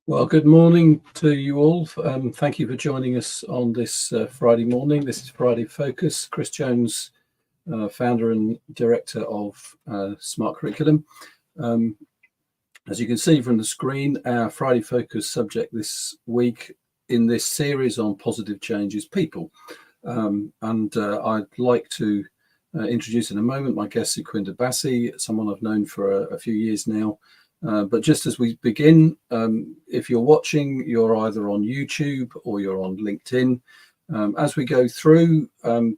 Well, good morning to you all. Thank you for joining us on this Friday morning. This is Friday Focus. Chris Jones, founder and director of Smart Curriculum. As you can see from the screen, our Friday Focus subject this week in this series on positive change is people. I'd like to introduce in a moment my guest, Sukhwinder Basi, someone I've known for a few years now. But just as we begin, if you're watching, you're either on YouTube or you're on LinkedIn. As we go through,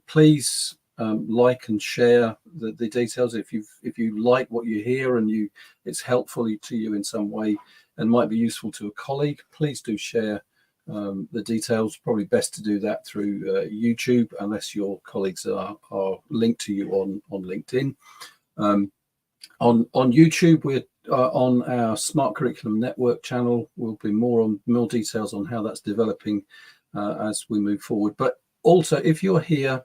please like and share the details. If you like what you hear and it's helpful to you in some way and might be useful to a colleague, please do share the details. Probably best to do that through YouTube, unless your colleagues are linked to you on LinkedIn. On YouTube, we're on our Smart Curriculum Network channel. Will be more details on how that's developing as we move forward. But also, if you're here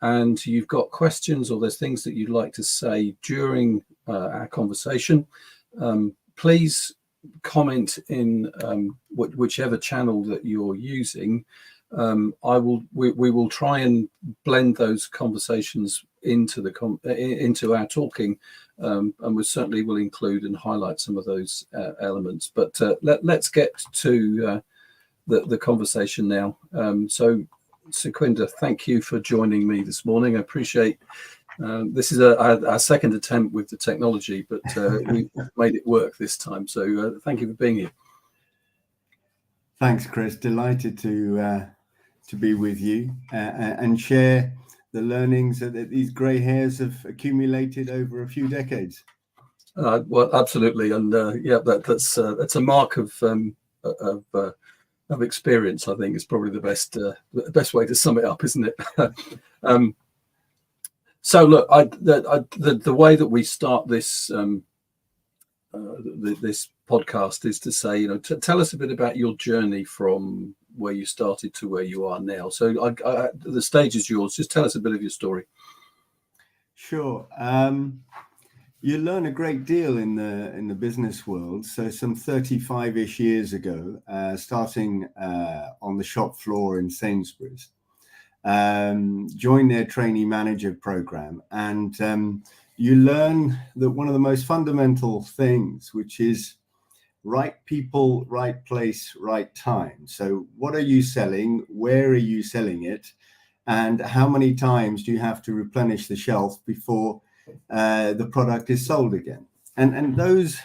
and you've got questions or there's things that you'd like to say during our conversation, please comment in whichever channel that you're using. We will try and blend those conversations into our talking, and we certainly will include and highlight some of those elements. But let's get to the conversation now. So, Sukhwinder, thank you for joining me this morning. I appreciate this is our second attempt with the technology, but we made it work this time. So thank you for being here. Thanks, Chris. Delighted to be with you and share the learnings that these grey hairs have accumulated over a few decades. Well, absolutely, and that's a mark of experience. I think is probably the best way to sum it up, isn't it? So look, the way that we start this this podcast is to say, tell us a bit about your journey from where you started to where you are now. So the stage is yours. Just tell us a bit of your story. Sure. You learn a great deal in the business world. So some 35-ish years ago, starting on the shop floor in Sainsbury's, joined their trainee manager program, and you learn that one of the most fundamental things, which is right people, right place, right time. So what are you selling? Where are you selling it? And how many times do you have to replenish the shelf before the product is sold again? And those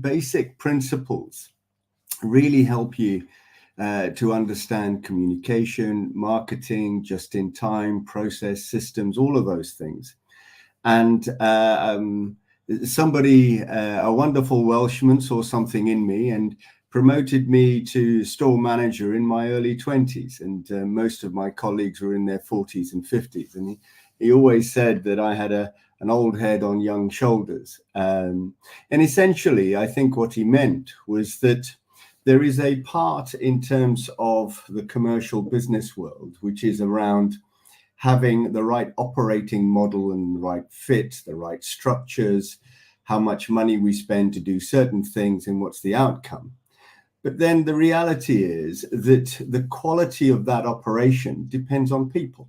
basic principles really help you to understand communication, marketing, just-in-time, process, systems, all of those things. And somebody, a wonderful Welshman, saw something in me and promoted me to store manager in my early 20s. And most of my colleagues were in their 40s and 50s. And he always said that I had an old head on young shoulders. And essentially, I think what he meant was that there is a part in terms of the commercial business world, which is around having the right operating model and the right fit, the right structures, how much money we spend to do certain things and what's the outcome. But then the reality is that the quality of that operation depends on people.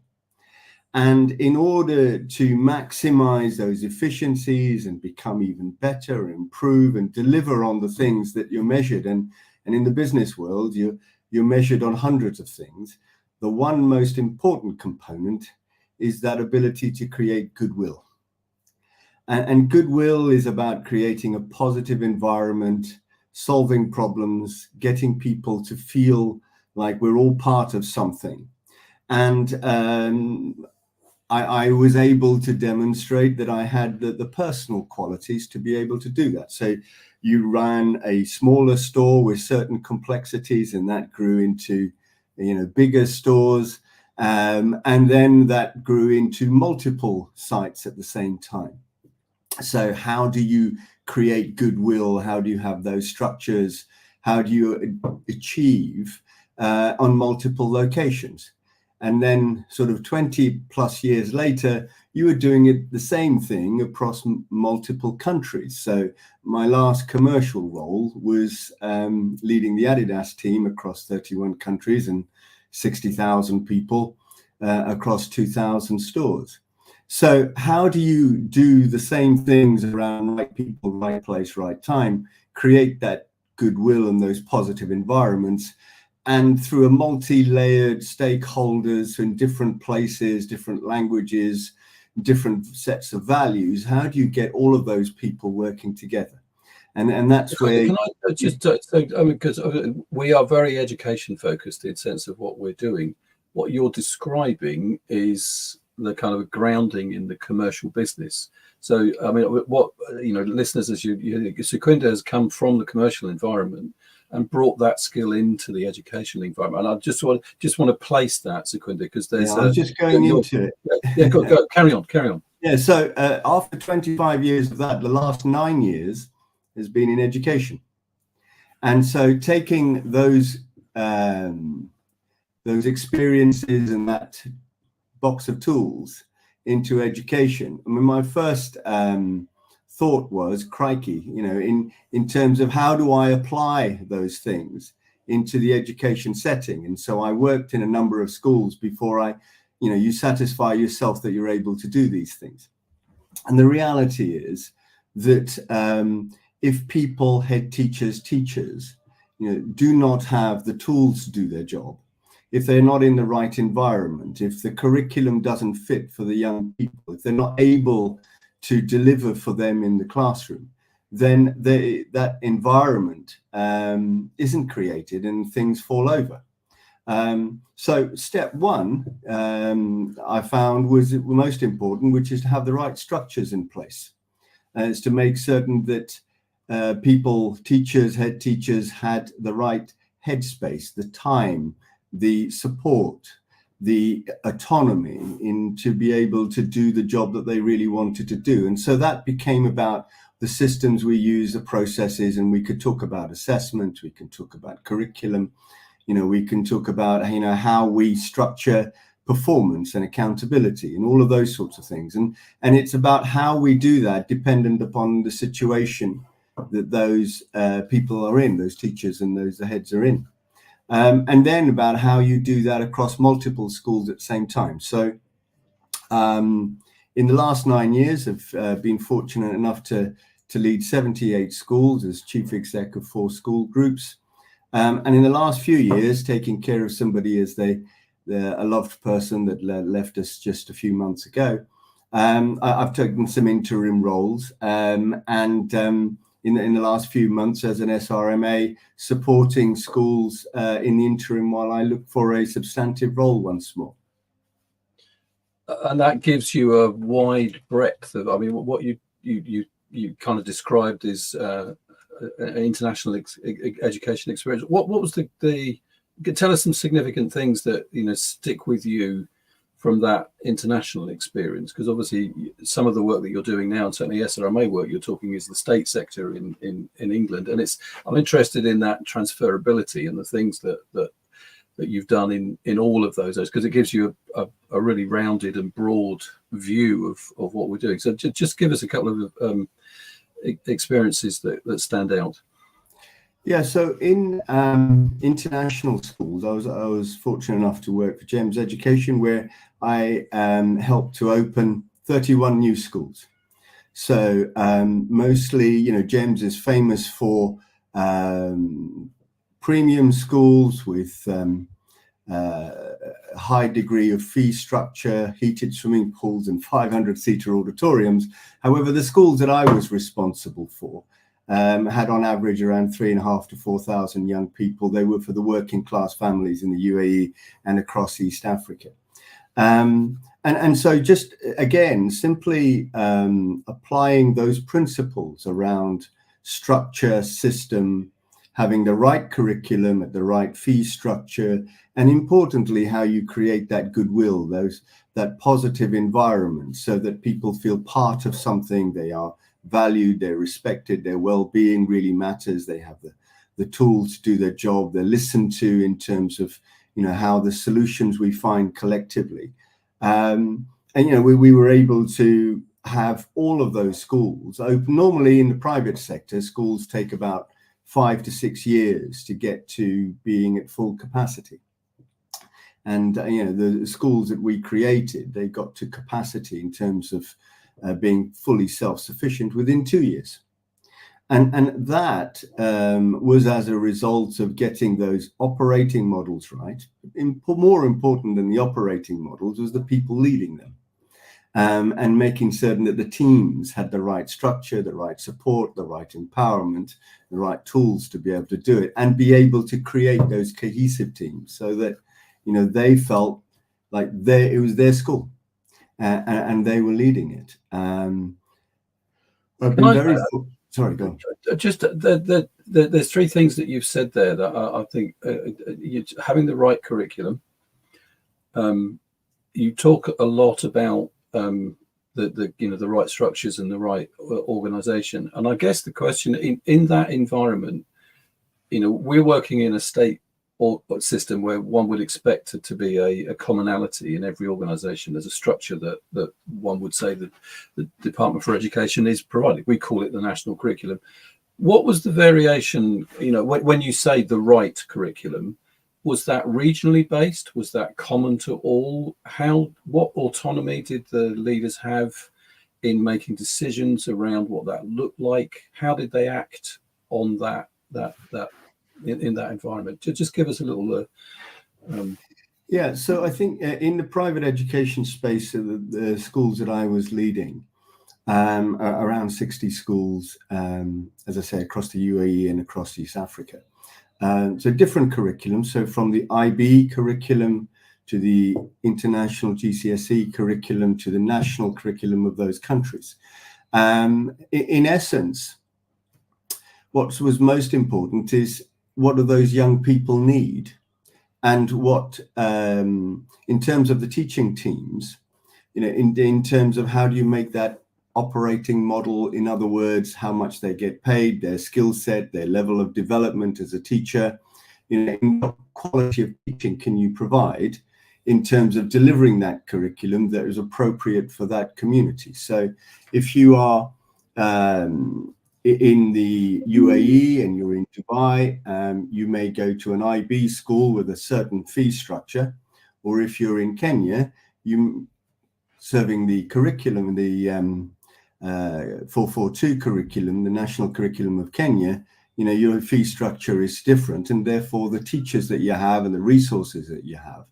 And in order to maximize those efficiencies and become even better, improve and deliver on the things that you're measured, and in the business world, you're measured on hundreds of things, the one most important component is that ability to create goodwill. And goodwill is about creating a positive environment, solving problems, getting people to feel like we're all part of something. And I was able to demonstrate that I had the personal qualities to be able to do that. So you ran a smaller store with certain complexities, and that grew into bigger stores, and then that grew into multiple sites at the same time. So how do you create goodwill? How do you have those structures? How do you achieve on multiple locations? And then sort of 20 plus years later, you were doing it the same thing across multiple countries. So my last commercial role was leading the Adidas team across 31 countries and 60,000 people across 2,000 stores. So how do you do the same things around right people, right place, right time, create that goodwill and those positive environments? And through a multi-layered stakeholders in different places, different languages, different sets of values, how do you get all of those people working together? And that's where... Can I just say, I mean, because we are very education focused in the sense of what we're doing. What you're describing is the kind of grounding in the commercial business. So, I mean, what, listeners, as Secunda has come from the commercial environment and brought that skill into the educational environment. And I just want to place that, Secunda, because there's... I'm just going into it. Yeah, go, carry on. Yeah, so after 25 years of that, the last 9 years has been in education. And so taking those experiences and that box of tools into education, I mean, my first thought was, crikey, in terms of how do I apply those things into the education setting? And so I worked in a number of schools before you satisfy yourself that you're able to do these things. And the reality is that if people, head teachers, do not have the tools to do their job, if they're not in the right environment, if the curriculum doesn't fit for the young people, if they're not able to deliver for them in the classroom, then that environment isn't created and things fall over. So step one, I found, was the most important, which is to have the right structures in place. It's to make certain that people, teachers, head teachers, had the right headspace, the time, the support, the autonomy to be able to do the job that they really wanted to do. And so that became about the systems we use, the processes, and we could talk about assessment, we can talk about curriculum, we can talk about, how we structure performance and accountability and all of those sorts of things. And it's about how we do that dependent upon the situation that those people are in, those teachers and those the heads are in. And then about how you do that across multiple schools at the same time. So in the last 9 years, I've been fortunate enough to lead 78 schools as chief exec of 4 school groups. And in the last few years, taking care of somebody as a loved person that left us just a few months ago, I've taken some interim roles in the last few months as an SRMA, supporting schools in the interim while I look for a substantive role once more. And that gives you a wide breadth of, what you kind of described as an international education experience. What was tell us some significant things that stick with you from that international experience, because obviously some of the work that you're doing now, and certainly SRMA work you're talking, is the state sector in England, and I'm interested in that transferability and the things that you've done in all of those, because it gives you a really rounded and broad view of what we're doing. So just give us a couple of experiences that stand out. Yeah, so in international schools, I was fortunate enough to work for GEMS Education, where I helped to open 31 new schools. So mostly, GEMS is famous for premium schools with a high degree of fee structure, heated swimming pools and 500-seater auditoriums. However, the schools that I was responsible for had on average around 3,500 to 4,000 young people. They were for the working class families in the UAE and across East Africa. And so just, again, simply applying those principles around structure, system, having the right curriculum at the right fee structure, and importantly, how you create that goodwill, that positive environment so that people feel part of something, they are valued, they're respected, their well-being really matters, they have the tools to do their job, they're listened to in terms of how the solutions we find collectively. And we were able to have all of those schools open. Normally in the private sector, schools take about 5 to 6 years to get to being at full capacity. And the schools that we created, they got to capacity in terms of being fully self-sufficient within 2 years. And that was as a result of getting those operating models right. More important than the operating models was the people leading them, and making certain that the teams had the right structure, the right support, the right empowerment, the right tools to be able to do it, and be able to create those cohesive teams so that they felt like it was their school, and they were leading it. I've been very. Sorry, go on. Just there's three things that you've said there that I think having the right curriculum. You talk a lot about the right structures and the right organization, and I guess the question in that environment, we're working in a state or system where one would expect it to be a commonality in every organization. There's a structure that one would say that the Department for Education is providing. We call it the national curriculum. What was the variation, when you say the right curriculum, was that regionally based? Was that common to all? What autonomy did the leaders have in making decisions around what that looked like? How did they act on that in that environment? Just give us a little. Yeah, so I think in the private education space, the schools that I was leading, around 60 schools, as I say, across the UAE and across East Africa. So different curriculums. So from the IB curriculum to the international GCSE curriculum to the national curriculum of those countries. In essence, what was most important is, what do those young people need? And what, in terms of the teaching teams, in terms of how do you make that operating model, in other words, how much they get paid, their skill set, their level of development as a teacher, what quality of teaching can you provide in terms of delivering that curriculum that is appropriate for that community? So if you are in the UAE and you're in Dubai, you may go to an IB school with a certain fee structure, or if you're in Kenya, you serving the curriculum, the 442 curriculum, the national curriculum of Kenya, your fee structure is different, and therefore the teachers that you have and the resources that you have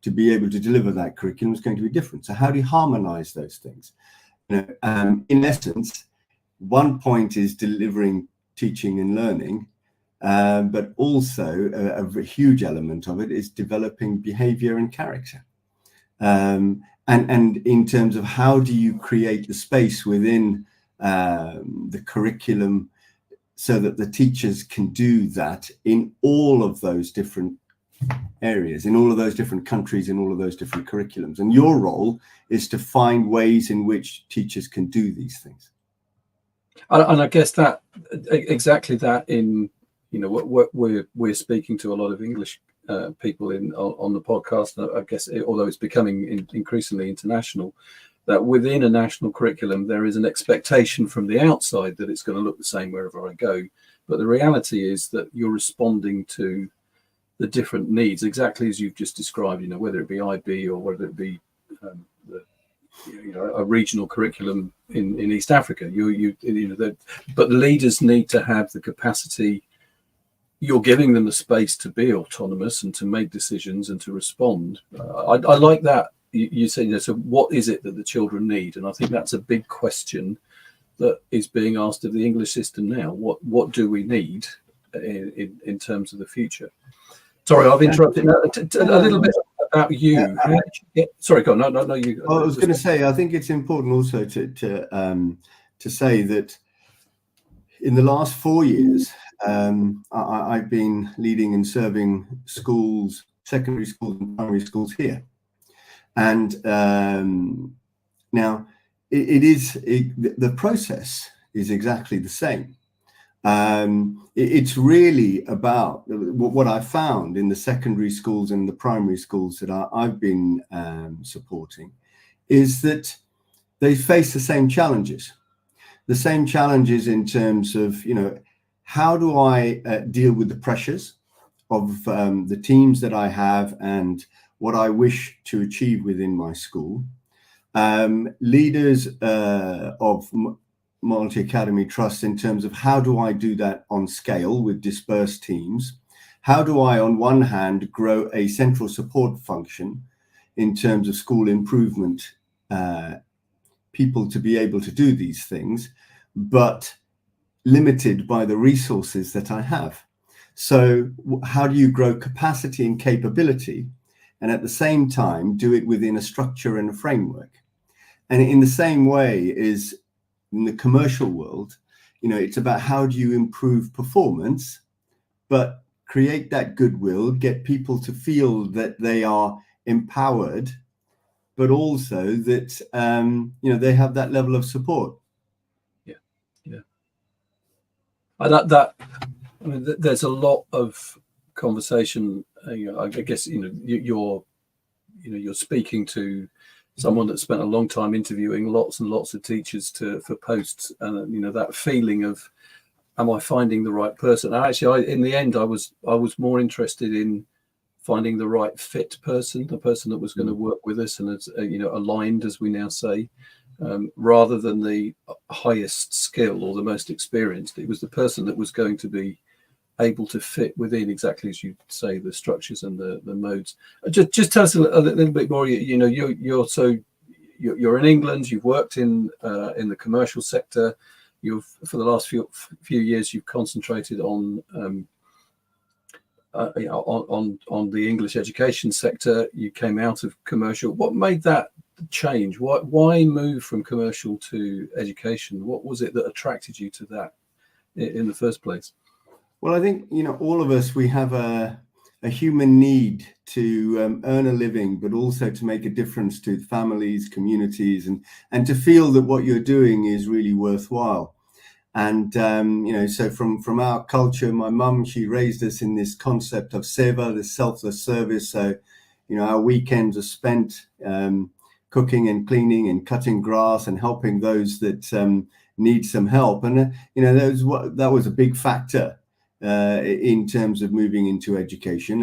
to be able to deliver that curriculum is going to be different. So how do you harmonize those things? In essence, one point is delivering teaching and learning, but also a huge element of it is developing behavior and character. And in terms of how do you create the space within the curriculum so that the teachers can do that in all of those different areas, in all of those different countries, in all of those different curriculums. And your role is to find ways in which teachers can do these things. And I guess that exactly that in what we're speaking to a lot of English people on the podcast. I guess although it's becoming increasingly international, that within a national curriculum there is an expectation from the outside that it's going to look the same wherever I go. But the reality is that you're responding to the different needs exactly as you've just described. Whether it be IB or whether it be a regional curriculum in East Africa, but the leaders need to have the capacity. You're giving them the space to be autonomous and to make decisions and to respond. I like that you say. So what is it that the children need? And I think that's a big question that is being asked of the English system now. What do we need in terms of the future? Sorry, I've interrupted. A little bit about you. How did you get? Sorry, go on. No, you. I was going to say, I think it's important also to say that in the last 4 years, I've been leading and serving schools, secondary schools and primary schools here. And now the process is exactly the same. It's really about what I found in the secondary schools and the primary schools that I've been supporting is that they face the same challenges. The same challenges in terms of, how do I deal with the pressures of the teams that I have and what I wish to achieve within my school. Leaders of multi-academy trusts in terms of how do I do that on scale with dispersed teams? How do I, on one hand, grow a central support function in terms of school improvement, people to be able to do these things, but limited by the resources that I have? So how do you grow capacity and capability and at the same time do it within a structure and a framework? And in the same way is in the commercial world, it's about how do you improve performance, but create that goodwill, get people to feel that they are empowered, but also that, they have that level of support. Yeah. There's a lot of conversation. I guess you're speaking to someone that spent a long time interviewing lots and lots of teachers for posts, and that feeling of, am I finding the right person? Actually, in the end, I was more interested in finding the right fit person, the person that was going to work with us and aligned, as we now say, rather than the highest skill or the most experienced. It was the person that was going to be able to fit within, exactly as you say, the structures and the modes. Just tell us a little bit more. You're in England. You've worked in the commercial sector. For the last few years you've concentrated on the English education sector. You came out of commercial. What made that change? Why move from commercial to education? What was it that attracted you to that in the first place? Well, I think, all of us, we have a human need to earn a living, but also to make a difference to families, communities, and to feel that what you're doing is really worthwhile. And, so from our culture, my mum, she raised us in this concept of seva, this selfless service. So, our weekends are spent cooking and cleaning and cutting grass and helping those that need some help. And, that was a big factor in terms of moving into education.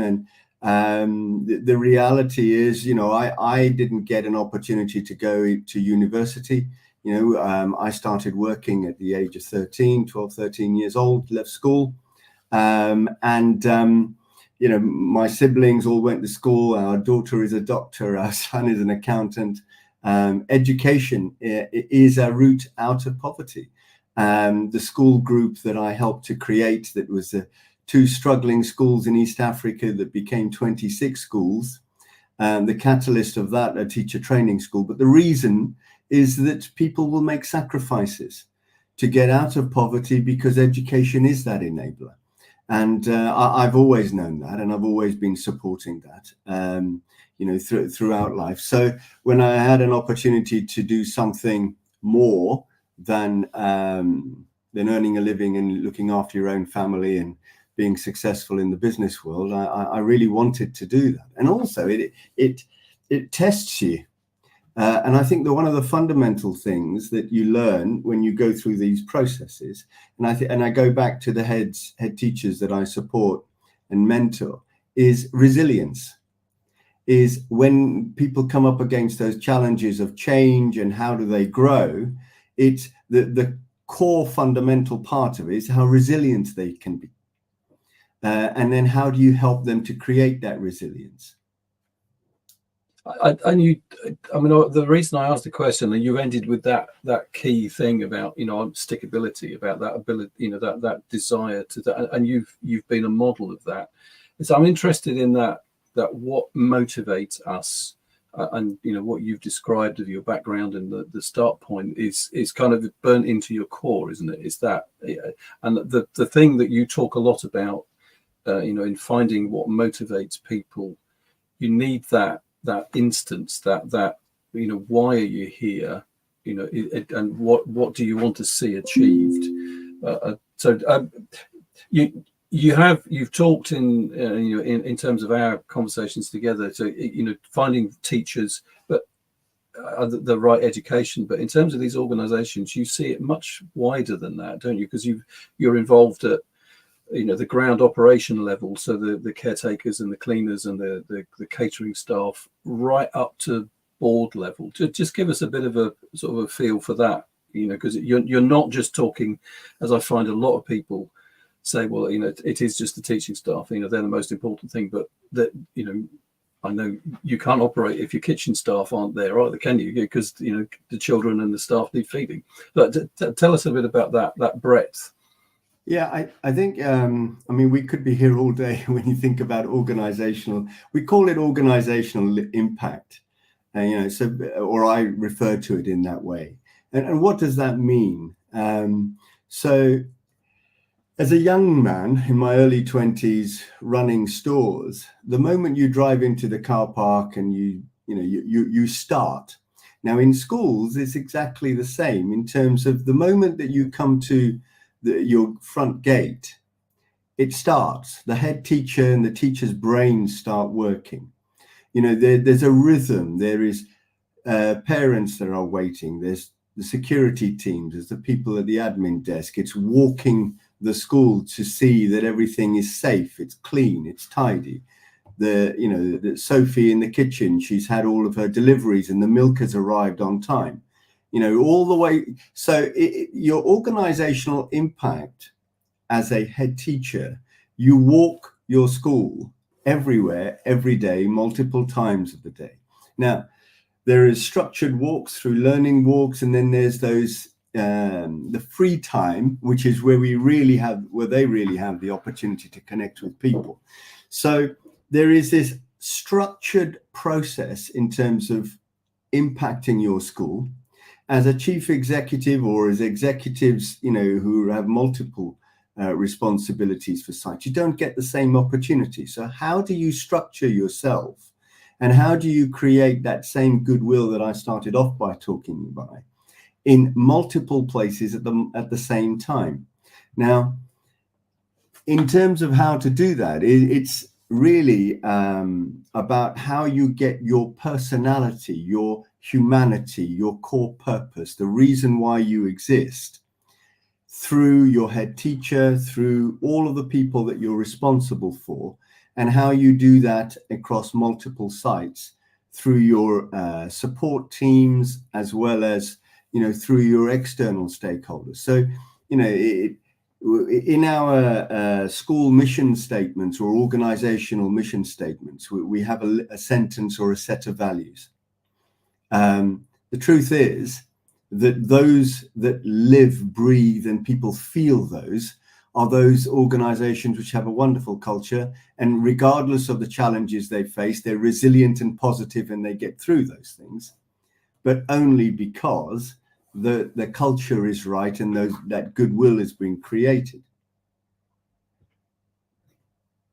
And the reality is, I didn't get an opportunity to go to university. I started working at the age of 13 years old, left school. My siblings all went to school. Our daughter is a doctor. Our son is an accountant. Education is a route out of poverty. The school group that I helped to create, that was 2 struggling schools in East Africa that became 26 schools. The catalyst of that, a teacher training school. But the reason is that people will make sacrifices to get out of poverty because education is that enabler. And I've always known that, and I've always been supporting that, throughout life. So when I had an opportunity to do something more than earning a living and looking after your own family and being successful in the business world, I really wanted to do that. And also it tests you. And I think that one of the fundamental things that you learn when you go through these processes, and I go back to the head teachers that I support and mentor, is resilience. Is when people come up against those challenges of change and how do they grow, it's the core fundamental part of it is how resilient they can be. And then how do you help them to create that resilience? The reason I asked the question, and you ended with that key thing about stickability, about that ability, that desire to that, and you've been a model of that. So I'm interested in that what motivates us, and what you've described of your background and the start point is kind of burnt into your core, isn't it? Is that, and the thing that you talk a lot about, in finding what motivates people, you need that instance, that why are you here, and what do you want to see achieved, So you've talked in terms of our conversations together, so finding teachers, but the right education. But in terms of these organisations, you see it much wider than that, don't you? Because you're involved at the ground operation level, so the caretakers and the cleaners and the catering staff, right up to board level. Just give us a bit of a sort of a feel for that, because you're not just talking, as I find a lot of people say, well, it is just the teaching staff, they're the most important thing, but that, I know you can't operate if your kitchen staff aren't there either, can you? Because the children and the staff need feeding. But tell us a bit about that breadth. Yeah, I think, we could be here all day when you think about organizational, we call it organizational impact, or I refer to it in that way. And what does that mean? So as a young man in my early 20s running stores, the moment you drive into the car park and you start. Now in schools, it's exactly the same in terms of the moment that you come to your front gate, it starts. The head teacher and the teacher's brains start working. There's a rhythm. There is parents that are waiting. There's the security teams. There's the people at the admin desk. It's walking the school to see that everything is safe. It's clean. It's tidy. The Sophie in the kitchen, she's had all of her deliveries and the milk has arrived on time. All the way. So your organizational impact as a head teacher, you walk your school everywhere, every day, multiple times of the day. Now, there is structured walks through learning walks, and then there's those the free time, which is where they really have the opportunity to connect with people. So there is this structured process in terms of impacting your school. As a chief executive or as executives, who have multiple responsibilities for sites, you don't get the same opportunity. So how do you structure yourself, and how do you create that same goodwill that I started off by talking about in multiple places at the same time? Now, in terms of how to do that, it's really about how you get your personality, your humanity, your core purpose, the reason why you exist, through your head teacher, through all of the people that you're responsible for, and how you do that across multiple sites through your support teams, as well as through your external stakeholders. So in our school mission statements or organizational mission statements, we have a sentence or a set of values. The truth is that those that live, breathe, and people feel those are those organizations which have a wonderful culture. And regardless of the challenges they face, they're resilient and positive and they get through those things, but only because the culture is right and that goodwill is being created.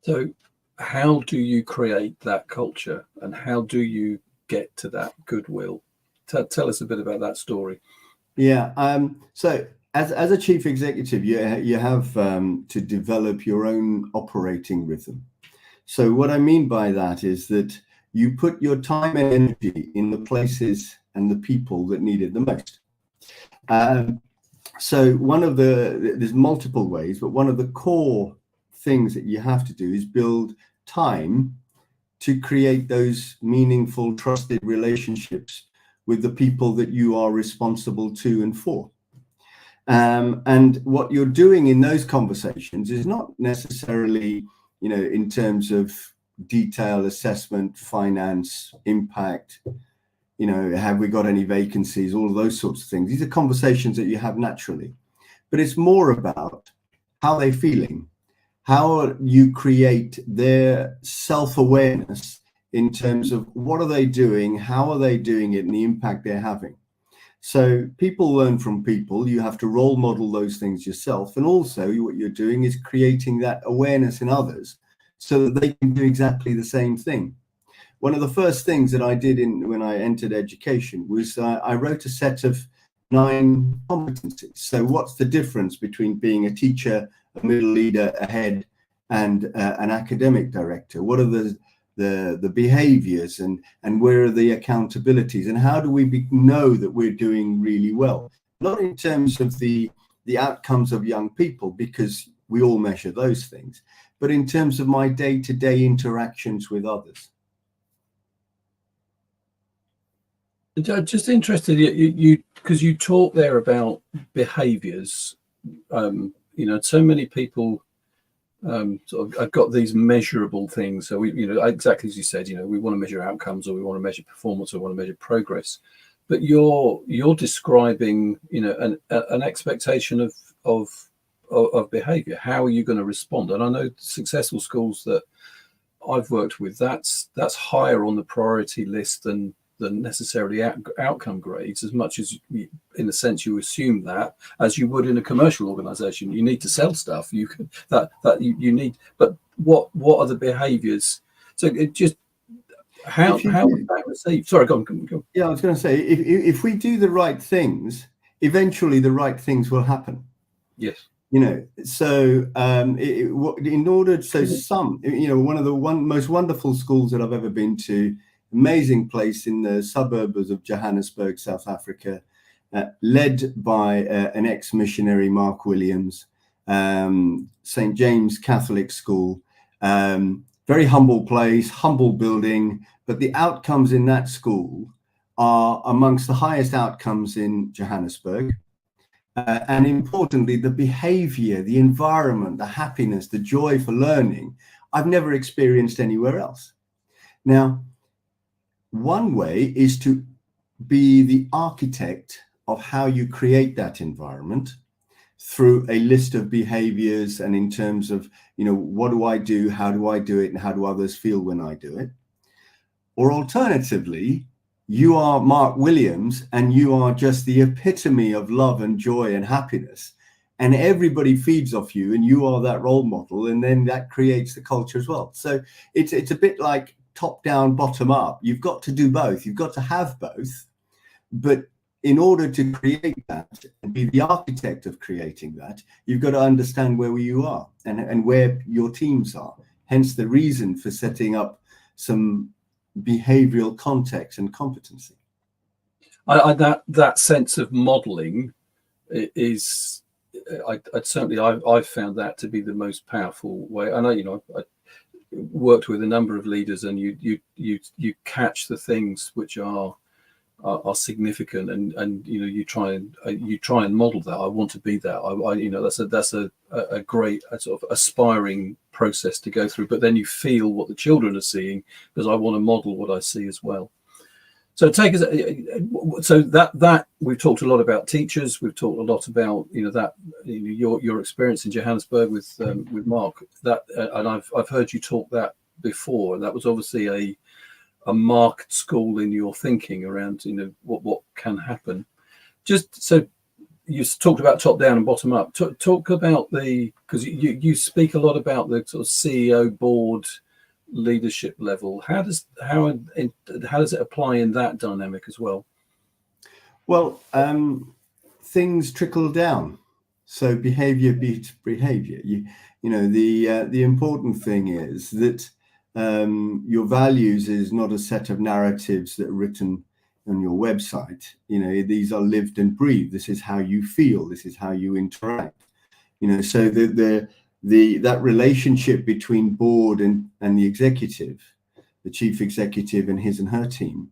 So how do you create that culture, and how do you get to that goodwill? Tell us a bit about that story. Yeah. So as a chief executive, you have to develop your own operating rhythm. So what I mean by that is that you put your time and energy in the places and the people that need it the most. So there's multiple ways, but one of the core things that you have to do is build time to create those meaningful, trusted relationships with the people that you are responsible to and for. And what you're doing in those conversations is not necessarily, in terms of detail assessment, finance, impact, have we got any vacancies, all of those sorts of things. These are conversations that you have naturally, but it's more about how they're feeling, how you create their self-awareness in terms of what are they doing, how are they doing it, and the impact they're having. So people learn from people. You have to role model those things yourself. And also what you're doing is creating that awareness in others so that they can do exactly the same thing. One of the first things that I did when I entered education was I wrote a set of 9 competencies. So what's the difference between being a teacher, a middle leader, a head, and an academic director? What are the behaviors, and where are the accountabilities, and how do we know that we're doing really well? Not in terms of the outcomes of young people, because we all measure those things, but in terms of my day-to-day interactions with others. Just interested, you because you talk there about behaviours. So many people sort of have got these measurable things. So we, exactly as you said, we want to measure outcomes, or we want to measure performance, or we want to measure progress. But you're describing, an expectation of behaviour. How are you going to respond? And I know successful schools that I've worked with, that's higher on the priority list than necessarily outcome grades, as much as in a sense you assume that, as you would in a commercial organization. You need to sell stuff, you need, but what are the behaviors? So it just how is that received? Sorry, go on. Yeah, I was going to say, if we do the right things, eventually the right things will happen. Yes. So in order, so one of the most wonderful schools that I've ever been to, amazing place in the suburbs of Johannesburg, South Africa, led by an ex-missionary, Mark Williams, St. James Catholic School, very humble place, humble building, but the outcomes in that school are amongst the highest outcomes in Johannesburg. And importantly, the behavior, the environment, the happiness, the joy for learning, I've never experienced anywhere else. Now, one way is to be the architect of how you create that environment through a list of behaviors, and in terms of, what do I do, how do I do it, and how do others feel when I do it? Or alternatively, you are Mark Williams and you are just the epitome of love and joy and happiness, and everybody feeds off you, and you are that role model, and then that creates the culture as well. So it's a bit like top down, bottom up. You've got to do both. You've got to have both. But in order to create that and be the architect of creating that, you've got to understand where you are and where your teams are. Hence the reason for setting up some behavioral context and competency. That sense of modeling is, I've found that to be the most powerful way. I know, I worked with a number of leaders, and you catch the things which are significant, and you try and model that. I want to be that. That's a great sort of aspiring process to go through. But then you feel what the children are seeing, because I want to model what I see as well. So that we've talked a lot about teachers. We've talked a lot about your experience in Johannesburg with Mark. And I've heard you talk that before. That was obviously a marked school in your thinking around what can happen. Just so you talked about top down and bottom up. Talk about because you speak a lot about the sort of CEO board leadership level. How does it apply in that dynamic as well? Well, things trickle down. So behavior beats behavior. The important thing is that your values is not a set of narratives that are written on your website. These are lived and breathed. This is how you feel. This is how you interact. So that relationship between board and the executive, the chief executive and his and her team,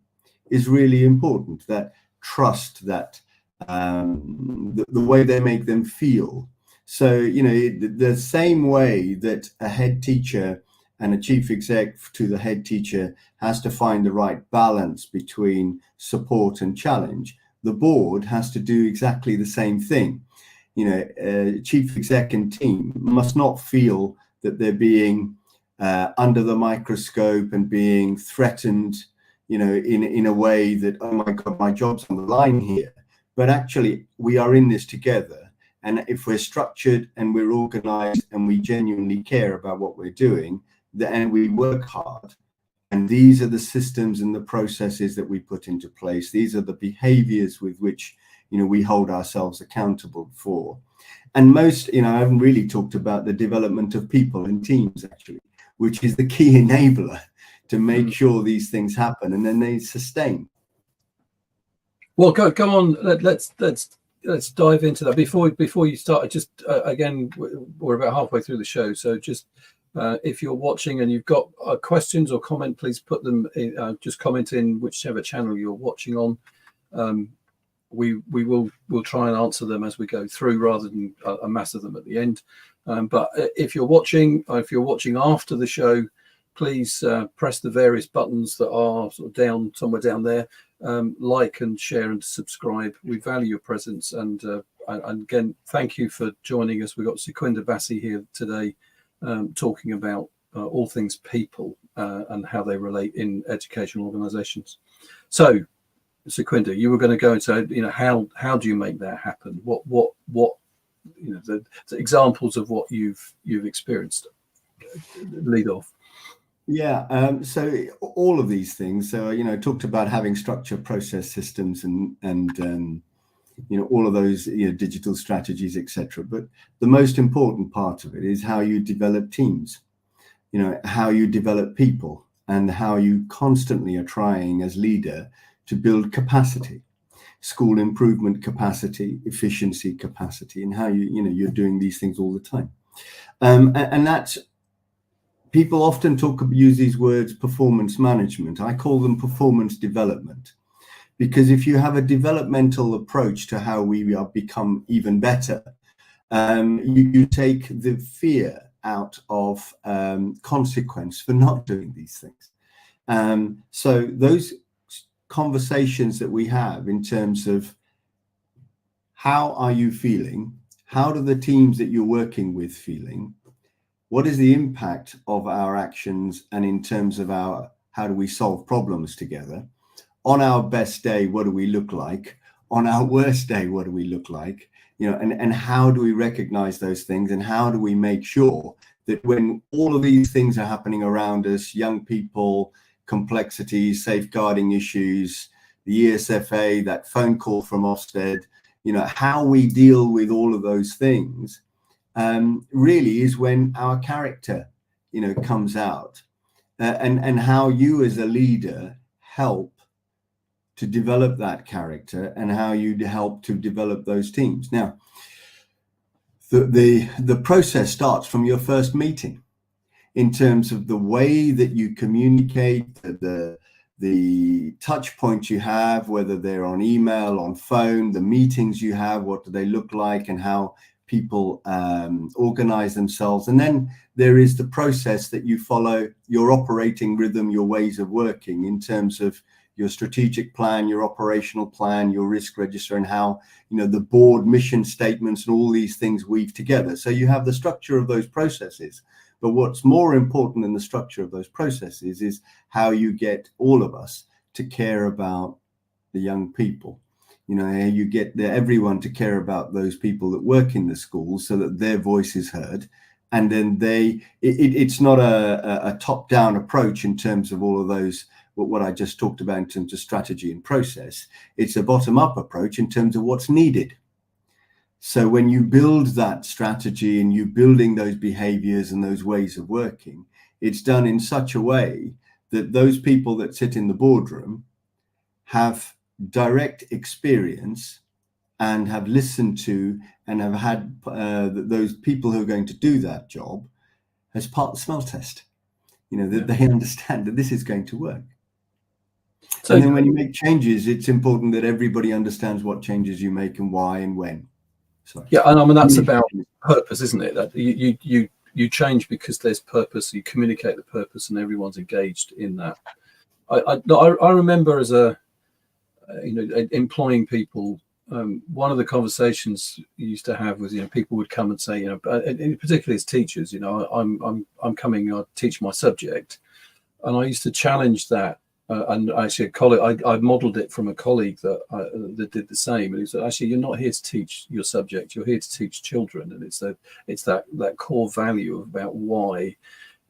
is really important. That trust, that the way they make them feel. So the same way that a head teacher and a chief exec to the head teacher has to find the right balance between support and challenge, the board has to do exactly the same thing. Chief exec and team must not feel that they're being under the microscope and being threatened, in a way that, oh my God, my job's on the line here. But actually, we are in this together. And if we're structured and we're organized and we genuinely care about what we're doing, and we work hard, and these are the systems and the processes that we put into place. These are the behaviors with which we hold ourselves accountable for. And most, I haven't really talked about the development of people and teams, actually, which is the key enabler to make sure these things happen and then they sustain. Well, go on. Let's dive into that. Before you start, just again, we're about halfway through the show, so just if you're watching and you've got questions or comment, please put them in, just comment in whichever channel you're watching on. We'll try and answer them as we go through, rather than a mass of them at the end. But if you're watching after the show, please press the various buttons that are sort of somewhere down there. Like and share and subscribe. We value your presence, and again, thank you for joining us. We've got Sukhwinder Basi here today, talking about all things people and how they relate in educational organisations. So, Sukhwinder, you were going to go and say, how do you make that happen? What the examples of what you've experienced. Lead off. Yeah, so all of these things. So talked about having structure, process, systems, and all of those digital strategies, etc. But the most important part of it is how you develop teams. How you develop people, and how you constantly are trying as leader to build capacity, school improvement capacity, efficiency capacity, and how you're doing these things all the time. And that's, people often use these words, performance management. I call them performance development, because if you have a developmental approach to how we become even better, you take the fear out of consequence for not doing these things. So those conversations that we have in terms of how are you feeling, how do the teams that you're working with feeling, what is the impact of our actions, and in terms of how do we solve problems together? On our best day, what do we look like? On our worst day, what do we look like? And how do we recognize those things, and how do we make sure that when all of these things are happening around us, young people, complexities, safeguarding issues, the ESFA, that phone call from Ofsted, how we deal with all of those things really is when our character, comes out, and how you as a leader help to develop that character, and how you help to develop those teams. Now, the process starts from your first meeting, in terms of the way that you communicate, the touch points you have, whether they're on email, on phone, the meetings you have, what do they look like, and how people organize themselves. And then there is the process that you follow, your operating rhythm, your ways of working, in terms of your strategic plan, your operational plan, your risk register, and how the board mission statements and all these things weave together. So you have the structure of those processes. But what's more important than the structure of those processes is how you get all of us to care about the young people. You get everyone to care about those people that work in the schools, so that their voice is heard. And then it's not a top-down approach in terms of all of those, what I just talked about in terms of strategy and process. It's a bottom-up approach in terms of what's needed. So when you build that strategy and you're building those behaviors and those ways of working, it's done in such a way that those people that sit in the boardroom have direct experience and have listened to and have had those people who are going to do that job as part of the smell test. That they understand that this is going to work. So, and then when you make changes, it's important that everybody understands what changes you make and why and when. Yeah, and I mean that's about purpose, isn't it? That you change because there's purpose. You communicate the purpose, and everyone's engaged in that. I remember as employing people. One of the conversations you used to have was people would come and say, particularly as teachers, I'm coming, I teach my subject, and I used to challenge that. And actually, I modelled it from a colleague that did the same. And he said, actually, you're not here to teach your subject. You're here to teach children. And it's that core value about why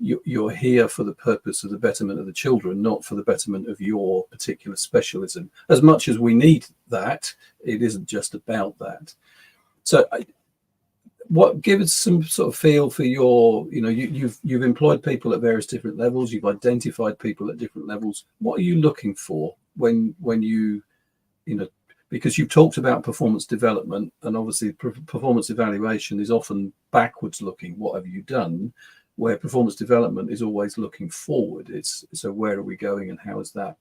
you're here for the purpose of the betterment of the children, not for the betterment of your particular specialism. As much as we need that, it isn't just about that. So what give us some sort of feel for your, you've employed people at various different levels, you've identified people at different levels. What are you looking for when you because you've talked about performance development, and obviously performance evaluation is often backwards looking, what have you done, where performance development is always looking forward. It's so where are we going and how is that?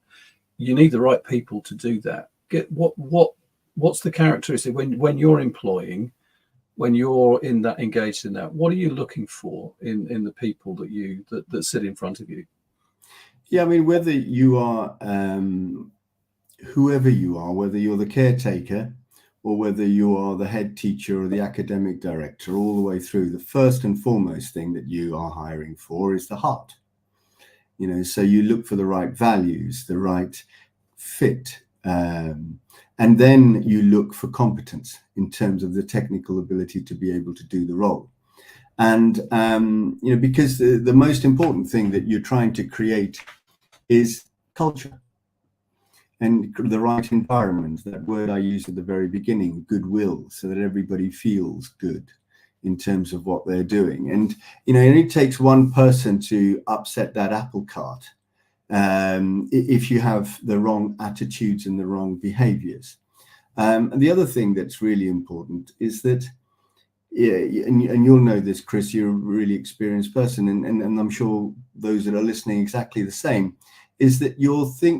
You need the right people to do that. What's the characteristic when you're employing, when you're engaged in that, what are you looking for in the people that sit in front of you? Yeah, I mean, whether you are whoever you are, whether you're the caretaker or whether you are the head teacher or the academic director, all the way through, the first and foremost thing that you are hiring for is the heart. So you look for the right values, the right fit, and then you look for competence in terms of the technical ability to be able to do the role. And because the most important thing that you're trying to create is culture and the right environment. That word I used at the very beginning, goodwill, so that everybody feels good in terms of what they're doing. And it only takes one person to upset that apple cart if you have the wrong attitudes and the wrong behaviors. And the other thing that's really important is that, and you'll know this, Chris, you're a really experienced person, and I'm sure those that are listening exactly the same, is that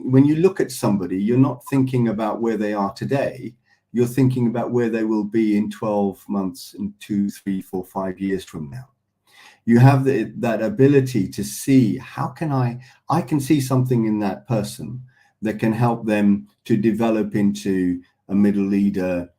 when you look at somebody, you're not thinking about where they are today, you're thinking about where they will be in 12 months and 2, 3, 4, 5 years from now. You have that ability to see, how can I can see something in that person that can help them to develop into a middle leader,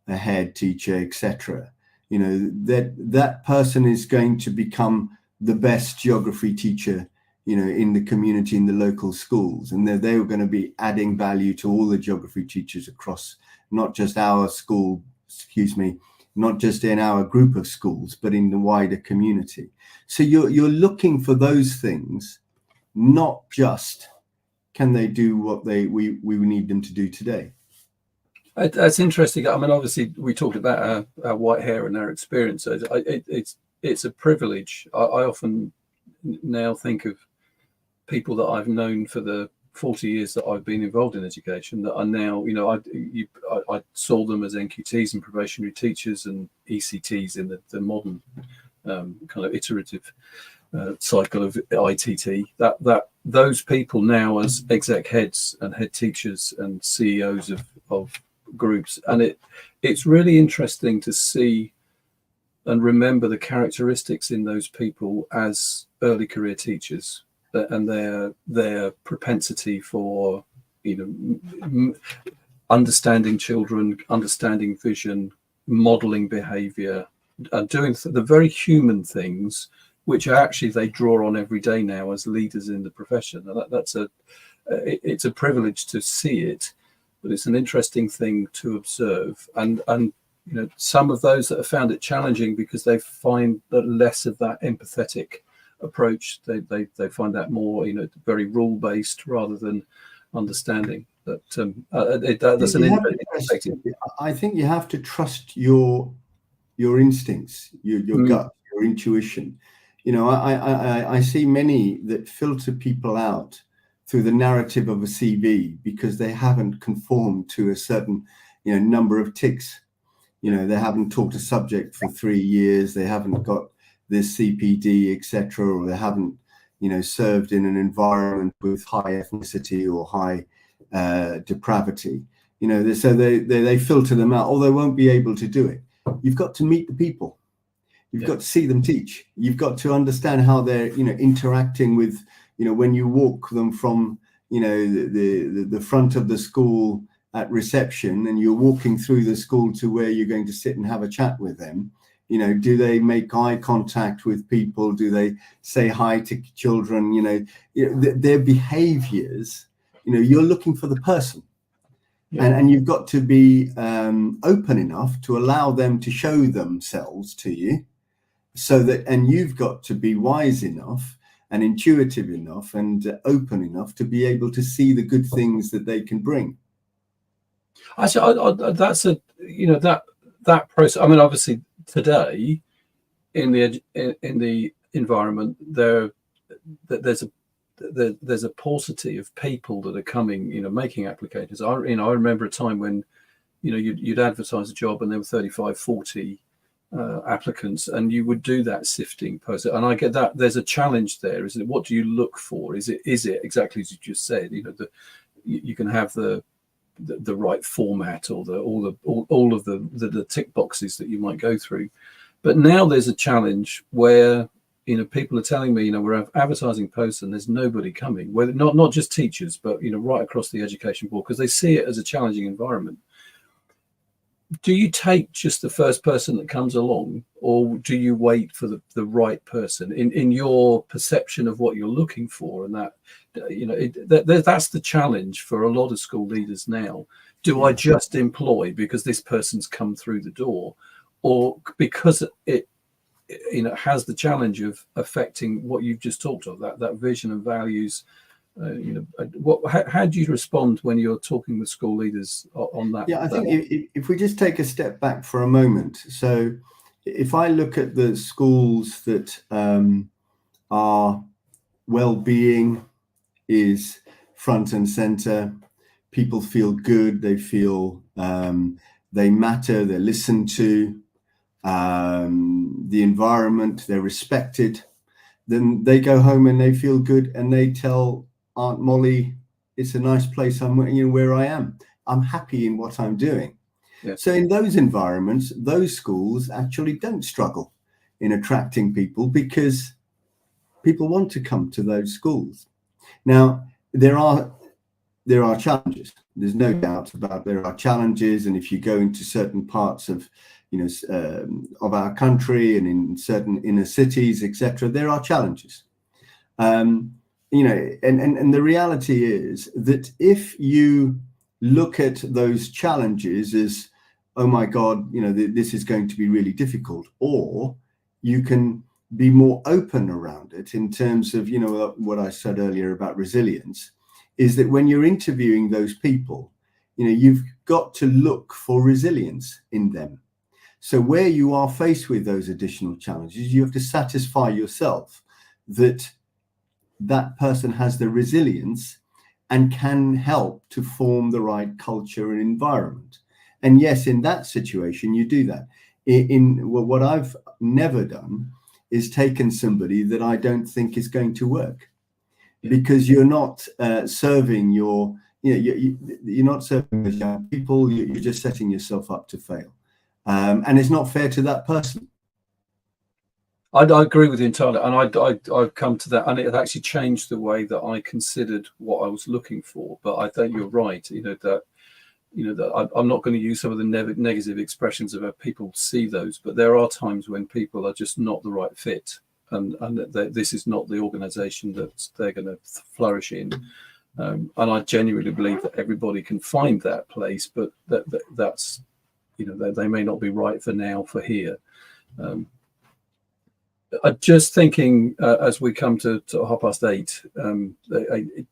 a head teacher, etc. That person is going to become the best geography teacher in the community, in the local schools, and they're going to be adding value to all the geography teachers across not just our school, not just in our group of schools, but in the wider community. So you're looking for those things, not just can they do what we need them to do today. That's interesting. I mean, obviously, we talked about our white hair and our experience. It's a privilege. I often now think of people that I've known for the 40 years that I've been involved in education that are now, I saw them as NQTs and probationary teachers and ECTs in the modern kind of iterative cycle of ITT. That those people now as exec heads and head teachers and CEOs of groups, and it's really interesting to see and remember the characteristics in those people as early career teachers, and their propensity for understanding children, understanding vision, modeling behavior, and doing the very human things which actually they draw on every day now as leaders in the profession. And it's a privilege to see it, but it's an interesting thing to observe. And some of those that have found it challenging because they find that less of that empathetic approach, they find that more very rule based rather than understanding. But that's an interesting perspective. I think you have to trust your instincts, your gut, your intuition. I see many that filter people out through the narrative of a CV because they haven't conformed to a certain number of ticks. They haven't taught a subject for 3 years, they haven't got this CPD, etc., or they haven't served in an environment with high ethnicity or high depravity. So they filter them out, or they won't be able to do it. You've got to meet the people. You've got to see them teach. You've got to understand how they're interacting with when you walk them from the front of the school at reception and you're walking through the school to where you're going to sit and have a chat with them. Do they make eye contact with people? Do they say hi to children? Their behaviors, you're looking for the person. Yeah. And you've got to be open enough to allow them to show themselves to you, and you've got to be wise enough and intuitive enough and open enough to be able to see the good things that they can bring. Actually, that's a that process. I mean, obviously today in the environment there's a paucity of people that are coming, making applications. I remember a time when you'd advertise a job and there were 35, 40 applicants, and you would do that sifting process. And I get that there's a challenge there, isn't it? What do you look for? Is it exactly as you just said? You can have the right format or all of the tick boxes that you might go through, but now there's a challenge where people are telling me we're advertising posts and there's nobody coming. Whether not just teachers, but right across the education board, because they see it as a challenging environment. Do you take just the first person that comes along, or do you wait for the right person in your perception of what you're looking for? And that's the challenge for a lot of school leaders now. Do I just employ because this person's come through the door, or because it has the challenge of affecting what you've just talked of, that vision and values? How do you respond when you're talking with school leaders on that? Yeah, I think if we just take a step back for a moment. So if I look at the schools that are well-being is front and center, people feel good, they feel they matter, they're listened to, the environment, they're respected, then they go home and they feel good and they tell Aunt Molly, it's a nice place, I'm where I am. I'm happy in what I'm doing. Yeah. So in those environments, those schools actually don't struggle in attracting people because people want to come to those schools. Now, there are challenges. There's no doubt about there are challenges. And if you go into certain parts of of our country and in certain inner cities, etc., there are challenges. And the reality is that if you look at those challenges as, oh my God, this is going to be really difficult, or you can be more open around it in terms of, what I said earlier about resilience, is that when you're interviewing those people, you've got to look for resilience in them. So where you are faced with those additional challenges, you have to satisfy yourself that that person has the resilience and can help to form the right culture and environment. And yes, in that situation, you do that. What I've never done is taken somebody that I don't think is going to work, because you're not serving you're not serving those young people. You're just setting yourself up to fail, and it's not fair to that person. I agree with you entirely, and I've come to that, and it actually changed the way that I considered what I was looking for. But I think you're right, that I'm not going to use some of the negative expressions of how people see those, but there are times when people are just not the right fit, and this is not the organisation that they're going to flourish in. And I genuinely believe that everybody can find that place, but that's they may not be right for now, for here. I'm just thinking as we come to 8:30,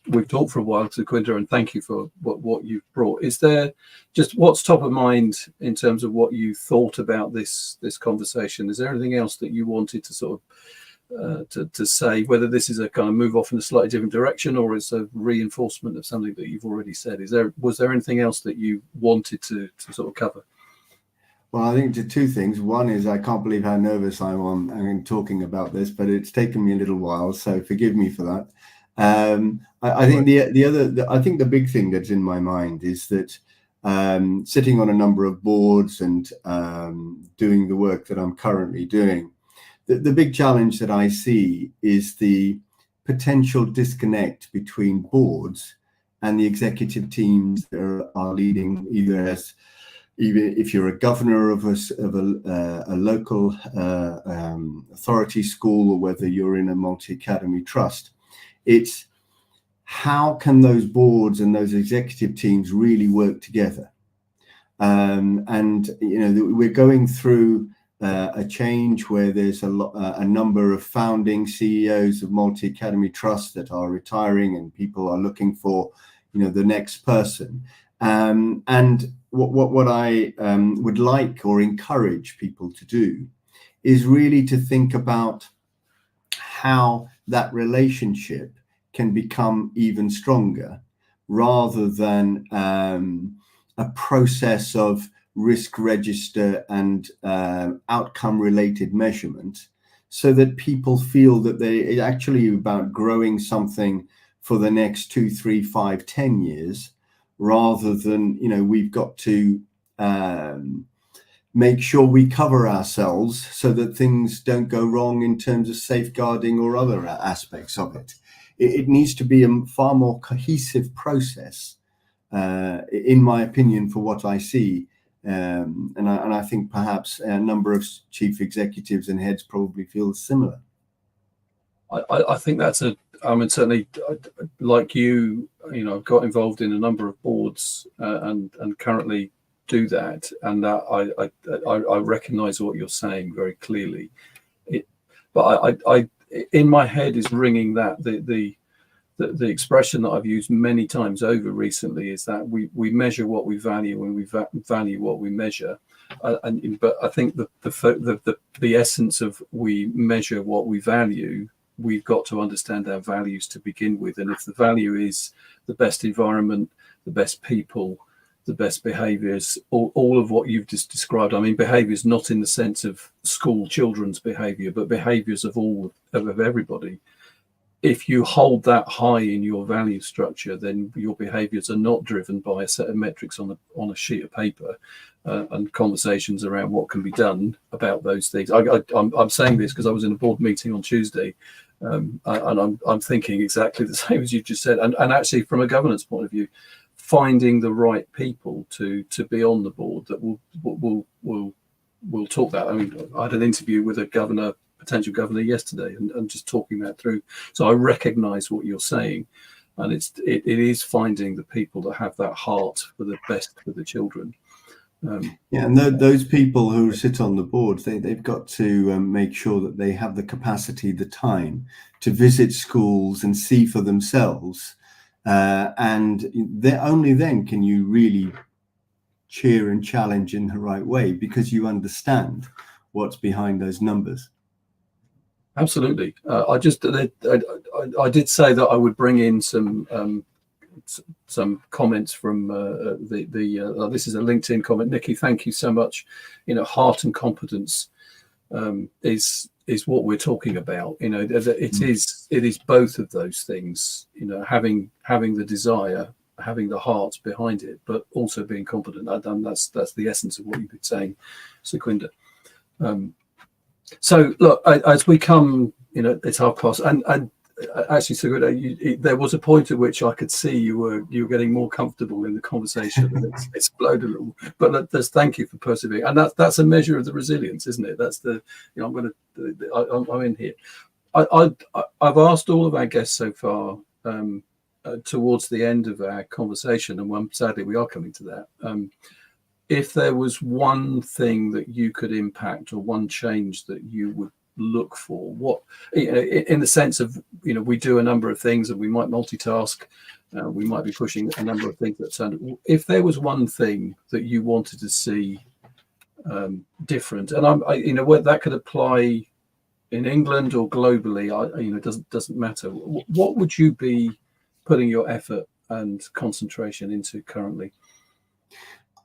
we've talked for a while to Quinta, and thank you for what you've brought. Is there just what's top of mind in terms of what you thought about this conversation? Is there anything else that you wanted to sort of to say, whether this is a kind of move off in a slightly different direction or it's a reinforcement of something that you've already said? Was there anything else that you wanted to sort of cover? Well, I think two things. One is I can't believe how nervous I'm talking about this, but it's taken me a little while, so forgive me for that. I think I think the big thing that's in my mind is that sitting on a number of boards and doing the work that I'm currently doing, the big challenge that I see is the potential disconnect between boards and the executive teams that are leading, even if you're a governor of a local authority school, or whether you're in a multi-academy trust. It's how can those boards and those executive teams really work together? And we're going through a change where there's a number of founding CEOs of multi-academy trusts that are retiring, and people are looking for, the next person. And what I would like or encourage people to do is really to think about how that relationship can become even stronger, rather than a process of risk register and outcome related measurement, so that people feel that it's actually about growing something for the next 2, 3, 5, 10 years, rather than, we've got to make sure we cover ourselves so that things don't go wrong in terms of safeguarding or other aspects of it. It needs to be a far more cohesive process, in my opinion, for what I see. And I think perhaps a number of chief executives and heads probably feel similar. I think that's certainly, like you, I've got involved in a number of boards and currently do that, and that I recognise what you're saying very clearly. But I in my head is ringing that the expression that I've used many times over recently is that we measure what we value and we value what we measure. But I think the essence of we measure what we value, we've got to understand our values to begin with. And if the value is the best environment, the best people, the best behaviours, all of what you've just described. I mean, behaviours not in the sense of school children's behaviour, but behaviours of everybody. If you hold that high in your value structure, then your behaviours are not driven by a set of metrics on a sheet of paper and conversations around what can be done about those things. I'm saying this because I was in a board meeting on Tuesday, and I'm thinking exactly the same as you just said. And actually, from a governance point of view, finding the right people to be on the board that will talk that. I mean, I had an interview with a potential governor yesterday, and just talking that through. So I recognise what you're saying, and it is finding the people that have that heart for the best for the children. And those people who sit on the board, they've got to make sure that they have the capacity, the time to visit schools and see for themselves. And only then can you really cheer and challenge in the right way, because you understand what's behind those numbers. Absolutely. I did say that I would bring in some comments from this is a LinkedIn comment. Nikki, thank you so much. Heart and competence is what we're talking about. It is both of those things. Having the desire, having the heart behind it, but also being competent. That's the essence of what you've been saying, Sukwinder. So look, as we come, it's 5:30, and actually, Sukwinder, there was a point at which I could see you were getting more comfortable in the conversation, and it's exploded a little. But thank you for persevering, and that's a measure of the resilience, isn't it? That's I'm in here. I've asked all of our guests so far towards the end of our conversation, and sadly we are coming to that. If there was one thing that you could impact, or one change that you would look for, what, in the sense of, we do a number of things and we might multitask, we might be pushing a number of things if there was one thing that you wanted to see different, and that could apply in England or globally, doesn't matter. What would you be putting your effort and concentration into currently?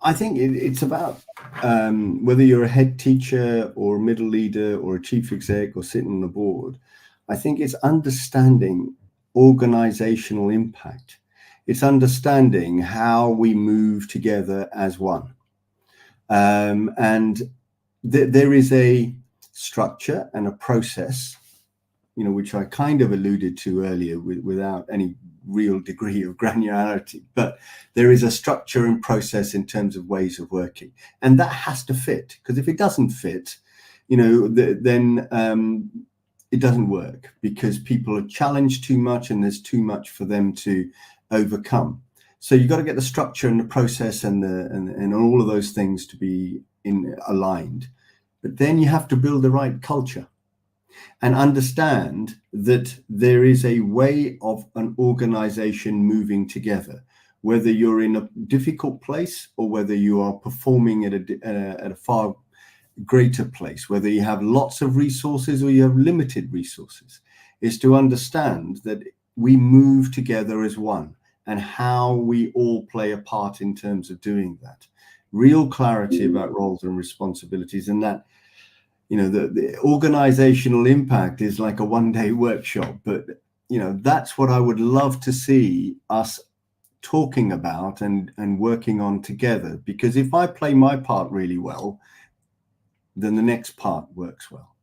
I think it's about whether you're a head teacher or a middle leader or a chief exec or sitting on the board. I think it's understanding organizational impact. It's understanding how we move together as one. And there is a structure and a process, which I kind of alluded to earlier without any real degree of granularity, but there is a structure and process in terms of ways of working, and that has to fit, because if it doesn't fit, then it doesn't work, because people are challenged too much and there's too much for them to overcome. So you've got to get the structure and the process and all of those things to be aligned. But then you have to build the right culture and understand that there is a way of an organization moving together, whether you're in a difficult place or whether you are performing at a far greater place, whether you have lots of resources or you have limited resources, is to understand that we move together as one and how we all play a part in terms of doing that. Real clarity about roles and responsibilities, and that, you know, the organizational impact is like a one-day workshop, but, you know, that's what I would love to see us talking about and working on together. Because if I play my part really well, then the next part works well.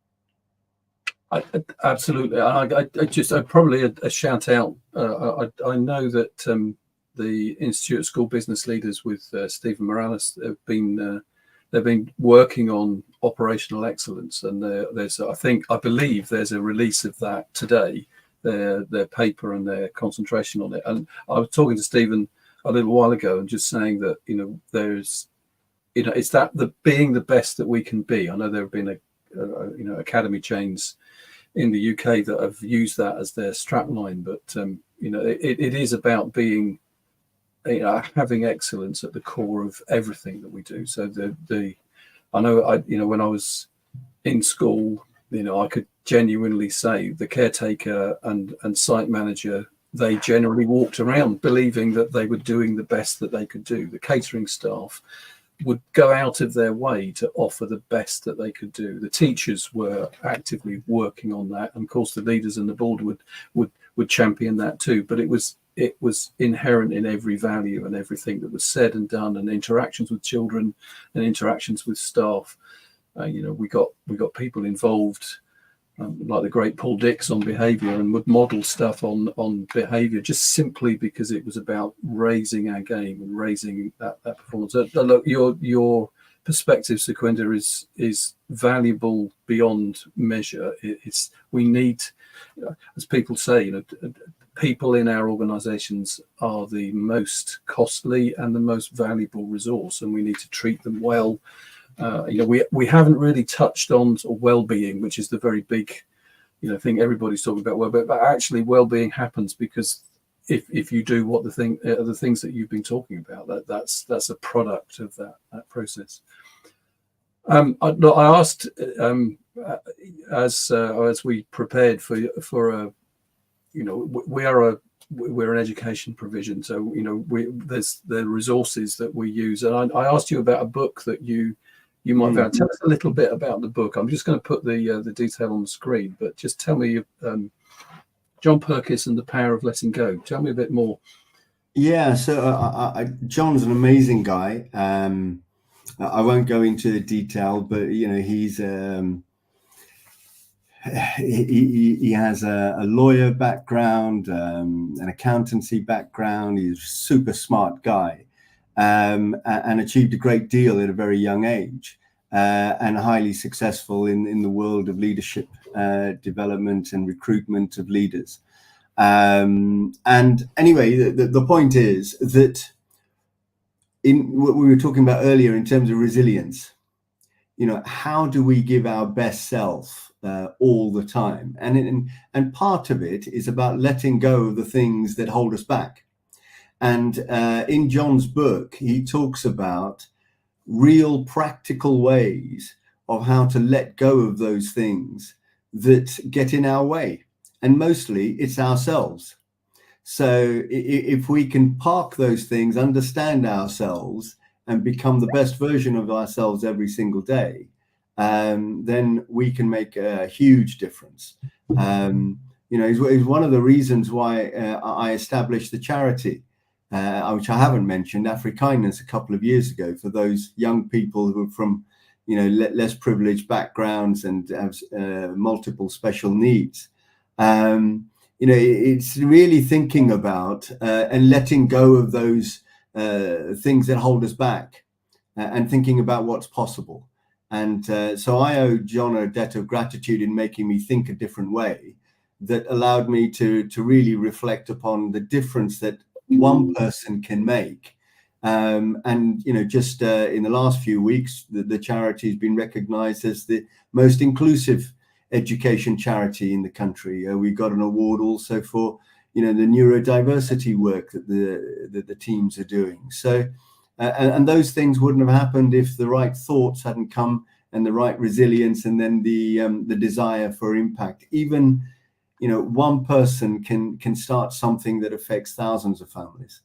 Absolutely. I probably a shout out. I know that the Institute of School Business Leaders with Stephen Morales have been working on operational excellence, and I believe there's a release of that today, their paper and their concentration on it. And I was talking to Stephen a little while ago and just saying that, you know, there's, you know, it's that the being the best that we can be. I know there have been you know, academy chains in the UK that have used that as their strapline, but you know, it is about being, you know, having excellence at the core of everything that we do. So I know, you know, when I was in school, you know, I could genuinely say the caretaker and site manager, they generally walked around believing that they were doing the best that they could do. The catering staff would go out of their way to offer the best that they could do. The teachers were actively working on that, and of course the leaders and the board would champion that too. But it was inherent in every value and everything that was said and done, and interactions with children and interactions with staff. You know, we got people involved, like the great Paul Dix on behaviour, and would model stuff on behaviour just simply because it was about raising our game and raising that performance. Look, your perspective, Sukhwinder, is valuable beyond measure. We need, as people say, you know, people in our organisations are the most costly and the most valuable resource, and we need to treat them well. You know, we haven't really touched on sort of well-being, which is the very big, you know, thing everybody's talking about. But actually, well-being happens because if you do what the things that you've been talking about, that's a product of that process. I asked as we prepared for you know, we're an education provision, so, you know, there's the resources that we use, and I asked you about a book that you might have. Tell us a little bit about the book. I'm just going to put the detail on the screen, but just tell me, John Perkis and the Power of Letting Go. Tell me a bit more. Yeah, so John's an amazing guy. I won't go into detail, but, you know, he's he has a lawyer background, an accountancy background. He's a super smart guy, and achieved a great deal at a very young age, and highly successful in the world of leadership development and recruitment of leaders. And anyway, the point is that in what we were talking about earlier in terms of resilience, you know, how do we give our best self all the time? And part of it is about letting go of the things that hold us back. And in John's book, he talks about real practical ways of how to let go of those things that get in our way. And mostly it's ourselves. So if we can park those things, understand ourselves, and become the best version of ourselves every single day, then we can make a huge difference. You know, it's one of the reasons why I established the charity, which I haven't mentioned, Afrikindness, a couple of years ago, for those young people who are from, you know, less privileged backgrounds and have multiple special needs. You know, it's really thinking about and letting go of those things that hold us back, and thinking about what's possible. And so I owe John a debt of gratitude in making me think a different way that allowed me to really reflect upon the difference that one person can make, And just in the last few weeks, the charity has been recognised as the most inclusive education charity in the country. We got an award also for the neurodiversity work that the teams are doing. So, and those things wouldn't have happened if the right thoughts hadn't come, and the right resilience, and then the desire for impact. Even one person can start something that affects thousands of families.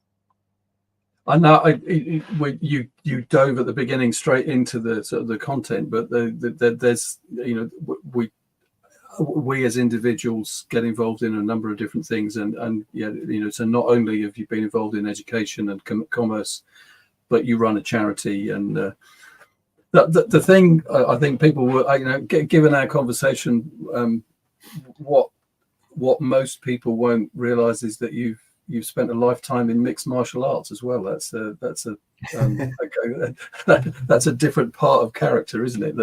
I know you dove at the beginning straight into the sort of the content, but there's we as individuals get involved in a number of different things, and so not only have you been involved in education and commerce, but you run a charity. And the thing I think people were, given our conversation, what most people won't realize is that you've spent a lifetime in mixed martial arts as well. That's a different part of character, isn't it?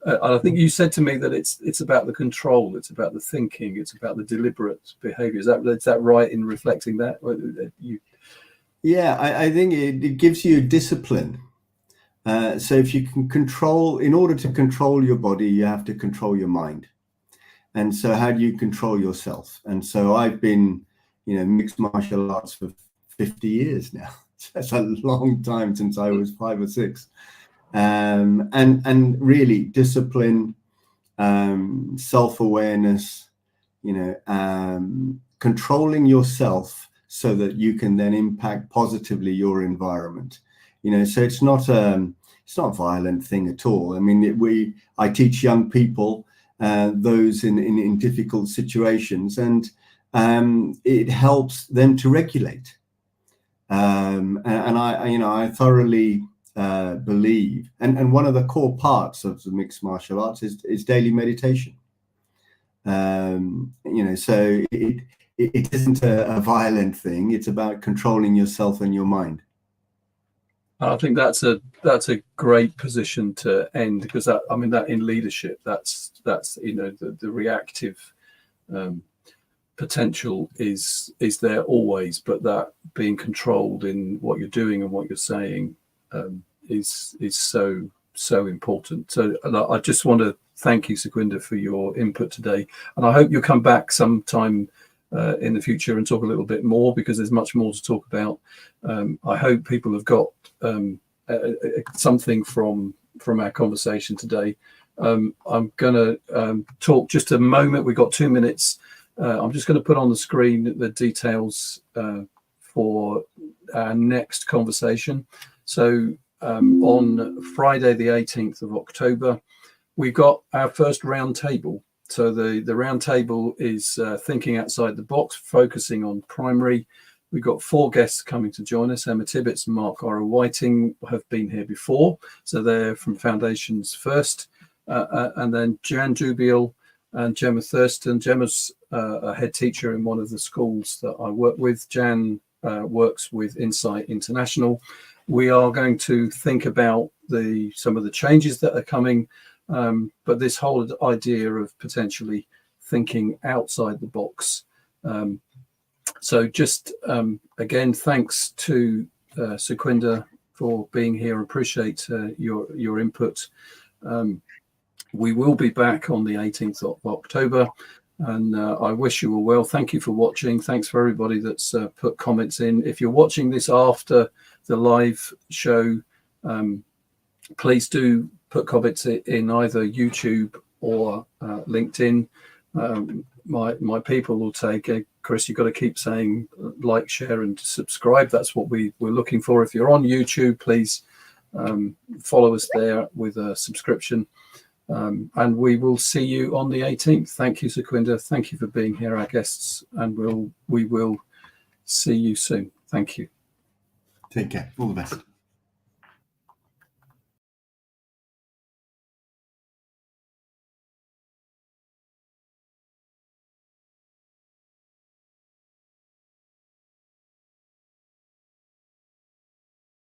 I think you said to me that it's about the control, it's about the thinking, it's about the deliberate behavior. Is that right in reflecting that? Yeah, I think it gives you discipline. So if you can control, in order to control your body, you have to control your mind. And so how do you control yourself? And so I've been, mixed martial arts for 50 years now. That's a long time, since I was 5 or 6. And really discipline, self-awareness, controlling yourself so that you can then impact positively your environment. So it's not a violent thing at all. I mean, I teach young people, those in difficult situations, and it helps them to regulate. And I thoroughly believe, and one of the core parts of the mixed martial arts is daily meditation. So it isn't a violent thing. It's about controlling yourself and your mind. I think that's a great position to end, because that in leadership, that's the reactive potential is there always, but that being controlled in what you're doing and what you're saying is so important. So I just want to thank you, Sukhwinder, for your input today, and I hope you'll come back sometime in the future and talk a little bit more, because there's much more to talk about. I hope people have got something from our conversation today. I'm going to talk just a moment. We've got 2 minutes. I'm just going to put on the screen the details for our next conversation. So on Friday, the 18th of October, we've got our first round table. So the round table is thinking outside the box, focusing on primary. We've got 4 guests coming to join us. Emma Tibbetts and Mark Ora-Whiting have been here before, so they're from Foundations First. And then Jan Jubiel and Gemma Thurston. Gemma's a head teacher in one of the schools that I work with. Jan works with Insight International. We are going to think about some of the changes that are coming, but this whole idea of potentially thinking outside the box. So just again, thanks to Sukhwinder for being here. Appreciate your input. We will be back on the 18th of October, and I wish you all well. Thank you for watching. Thanks for everybody that's put comments in. If you're watching this after the live show, please do put comments in either YouTube or LinkedIn. My people will take it. Chris, you've got to keep saying like, share and subscribe. That's what we're looking for. If you're on YouTube, please follow us there with a subscription. And we will see you on the 18th. Thank you, Sukhwinder. Thank you for being here, our guests, and we will see you soon. Thank you. Take care. All the best.